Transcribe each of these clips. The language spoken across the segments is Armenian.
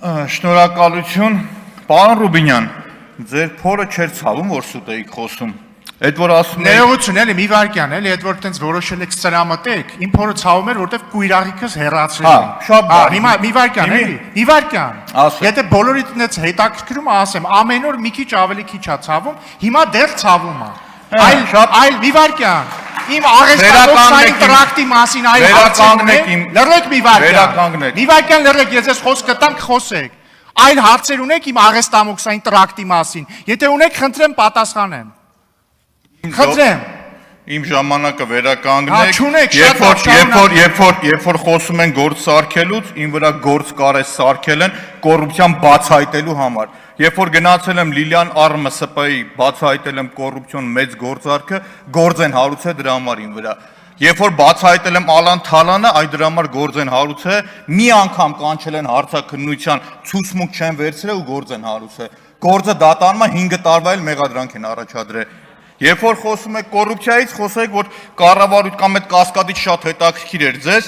Շնորհակալություն, պարոն Ռուբինյան, ձեր փորը չէր ցավում, որ սուտ էիք խոսում։ Այդ որ ասում եք Ներողություն էլի մի վարքյան էլի, այդ որ տենց որոշել եք սրամտեք, իմ փորը ցավում էր, որտեվ կույրաղիքս հեռացրել Հա, եմ։ շատ բան։ Հիմա մի վարքյան էլի, մի վարքյան։ Ասա։ Եթե բոլորիդ նենց հետաքրքրում ասեմ, ամեն օր մի քիչ ավելի քիչ է ցավում, հիմա դեռ ցավում է։ Այլ մի վարքյան։ Իմ աղեստատոքսային տրակտի մասին այլ հարցեր ունեք։ Լռեք մի վարքյան։ Մի վարքյան լռեք, ես ես խոսք կտամ կխոսեք։ Այլ հարցեր ունեք իմ աղեստամոքսային տրակտի մասին։ Եթե ունեք, խնդրեմ պատասխանեմ։ Խնդրեմ։ Իմ ժամանակը վերականգնեք, չունեք, երբ որ խոսում են գործ սարքելուց, իմ վրա գործ կարես սարքել են կոռուպցիան բացահայտելու համար։ Երբ որ գնացել եմ Լիլիան ԱՌՄՍՊ-ի, բացահայտել եմ կոռուպցիոն մեծ գործարքը, գործ են հարուցել դրա համար իմ վրա։ Երբ որ բացահայտել եմ Ալան Թալանը, այդ դրա համար գործ են հարուցել, մի անգամ կանչել են հարցաքննության, ցուցմունք չեն վերցրել ու գործ են հարուցել։ Գործը դատանում է 5 տարվա էլ մեղադրանք են առաջադրել։ Երբ որ խոսում եք կոռուպցիայից, խոսեք, որ կառավարություն կամ այդ կասկադից շատ հետաքրքիր էր ձեզ,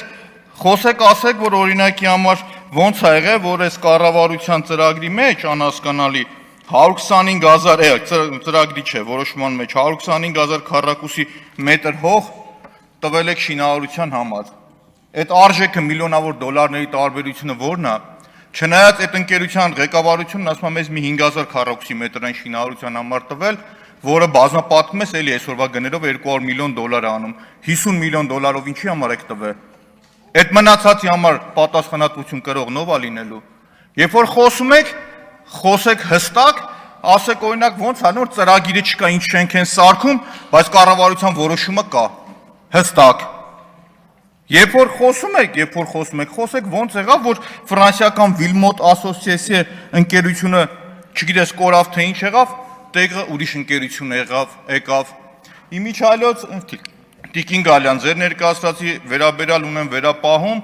խոսեք, ասեք, որ օրինակի համար ոնց ա եղել, որ այս կառավարության ծրագրի մեջ անհասկանալի 125,000 ծրագրի չէ, որոշման մեջ 125,000 քառակուսի մետր հող տվել եք շինարարության համար։ Այդ արժեքը միլիոնավոր դոլարների տարբերությունը ո՞րն է։ Չնայած այդ ընկերության ղեկավարությունն ասում է մեզ մի 5,000 քառակուսի մետրային շինարարության համար տվել, որը բազմապատկում ես էլի այսօրվա գներով 200 միլիոն դոլար է անում, 50 միլիոն դոլարով ինչի համար եք տվել։ Այդ մնացածի համար պատասխանատվություն կրող ով է լինելու։ Երբ որ խոսում եք, խոսեք հստակ, ասեք օրինակ ոնց է նոր ծրագիրը չկա, ինչ շենք են սարքում, բայց կառավարության որոշումը կա։ Հստակ։ Երբ որ խոսում եք, խոսեք ոնց եղավ, որ ֆրանսիական Վիլմոտ ասոցիացիա ընկերությունը, չգիտես կորավ թե ինչ եղավ, տեղը ուրիշ ընկերություն եկավ։ Իմիջիայլոց Տիկին Գալյան, ձեր ներկայացրածի վերաբերյալ ունեմ վերապահում,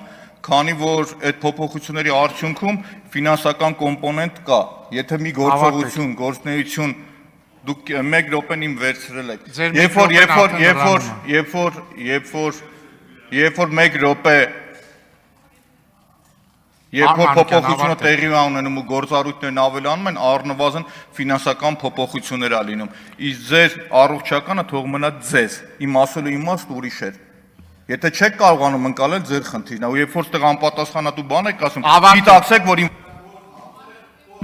քանի որ այդ փոփոխությունների արդյունքում ֆինանսական կոմպոնենտ կա։ Եթե մի գործողություն, գործունեություն դուք 1 րոպեն իմ վերցրել եք։ Երբ որ 1 րոպե Երբ որ փոփոխությունը տեղի ունենում ու գործառույթներն ավելանում են, առնվազն ֆինանսական փոփոխություններ ա լինում։ Իսկ ձեր առողջականը թող մնա ձեզ։ Իմ ասելու իմաստը ուրիշ էր։ Եթե չեք կարողանում ընկալել, ձեր խնդիրն է։ Ու երբ որ ստեղ անպատասխանատու բան եք ասում, գիտակցեք, որ իմ